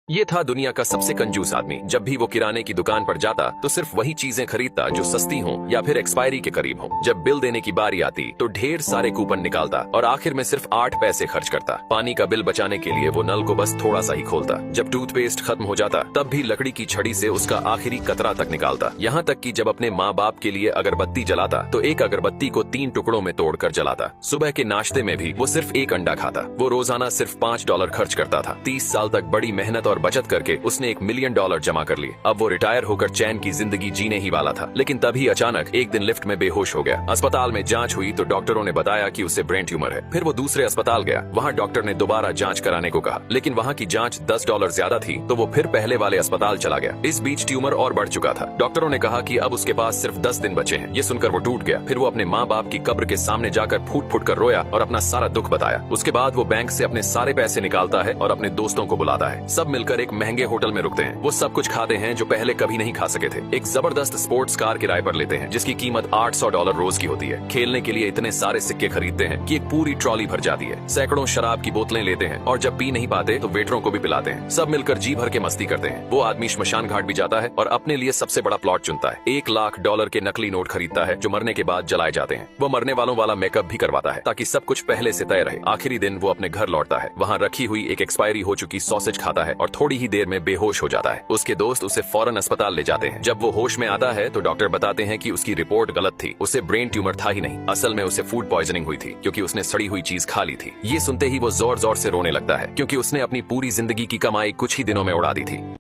ये था दुनिया का सबसे कंजूस आदमी। जब भी वो किराने की दुकान पर जाता तो सिर्फ वही चीजें खरीदता जो सस्ती हों या फिर एक्सपायरी के करीब हों। जब बिल देने की बारी आती तो ढेर सारे कूपन निकालता और आखिर में सिर्फ 8 पैसे खर्च करता। पानी का बिल बचाने के लिए वो नल को बस थोड़ा सा ही खोलता। जब टूथपेस्ट खत्म हो जाता तब भी लकड़ी की छड़ी से उसका आखिरी कतरा तक निकालता। यहाँ तक कि जब अपने माँ बाप के लिए अगरबत्ती जलाता तो एक अगरबत्ती को 3 टुकड़ों में तोड़कर जलाता। सुबह के नाश्ते में भी वो सिर्फ एक अंडा खाता। वो रोजाना सिर्फ $5 खर्च करता था। 30 साल तक बड़ी मेहनत और बचत करके उसने $1 मिलियन जमा कर लिए। अब वो रिटायर होकर चैन की जिंदगी जीने ही वाला था। लेकिन तभी अचानक एक दिन लिफ्ट में बेहोश हो गया। अस्पताल में जांच हुई तो डॉक्टरों ने बताया कि उसे ब्रेन ट्यूमर है। फिर वो दूसरे अस्पताल गया। वहाँ डॉक्टर ने दोबारा जांच कराने को कहा, लेकिन वहाँ की जांच $10 ज्यादा थी तो वो फिर पहले वाले अस्पताल चला गया। इस बीच ट्यूमर और बढ़ चुका था। डॉक्टरों ने कहा कि अब उसके पास सिर्फ 10 दिन बचे हैं। ये सुनकर वो टूट गया। फिर वो अपने माँ बाप की कब्र के सामने जाकर फूट फूट कर रोया और अपना सारा दुख बताया। उसके बाद वो बैंक से अपने सारे पैसे निकालता है और अपने दोस्तों को बुलाता है। सब मिलकर एक महंगे होटल में रुकते हैं। वो सब कुछ खाते हैं जो पहले कभी नहीं खा सके थे। एक जबरदस्त स्पोर्ट्स कार किराए पर लेते हैं जिसकी कीमत $800 रोज की होती है। खेलने के लिए इतने सारे सिक्के खरीदते हैं कि एक पूरी ट्रॉली भर जाती है। सैकड़ों शराब की बोतलें लेते हैं और जब पी नहीं पाते तो वेटरों को भी पिलाते हैं। सब मिलकर जी भर के मस्ती करते हैं। वो आदमी श्मशान घाट भी जाता है और अपने लिए सबसे बड़ा प्लॉट चुनता है। $1 लाख के नकली नोट खरीदता है जो मरने के बाद जलाए जाते हैं। वो मरने वालों वाला मेकअप भी करवाता है ताकि सब कुछ पहले से तय रहे। आखिरी दिन वो अपने घर लौटता है। वहाँ रखी हुई एक एक्सपायरी हो चुकी सॉसेज खाता है और थोड़ी ही देर में बेहोश हो जाता है। उसके दोस्त उसे फौरन अस्पताल ले जाते हैं। जब वो होश में आता है तो डॉक्टर बताते हैं कि उसकी रिपोर्ट गलत थी। उसे ब्रेन ट्यूमर था ही नहीं, असल में उसे फूड पॉइजनिंग हुई थी क्योंकि उसने सड़ी हुई चीज खा ली थी। ये सुनते ही वो जोर जोर से रोने लगता है क्योंकि उसने अपनी पूरी जिंदगी की कमाई कुछ ही दिनों में उड़ा दी थी।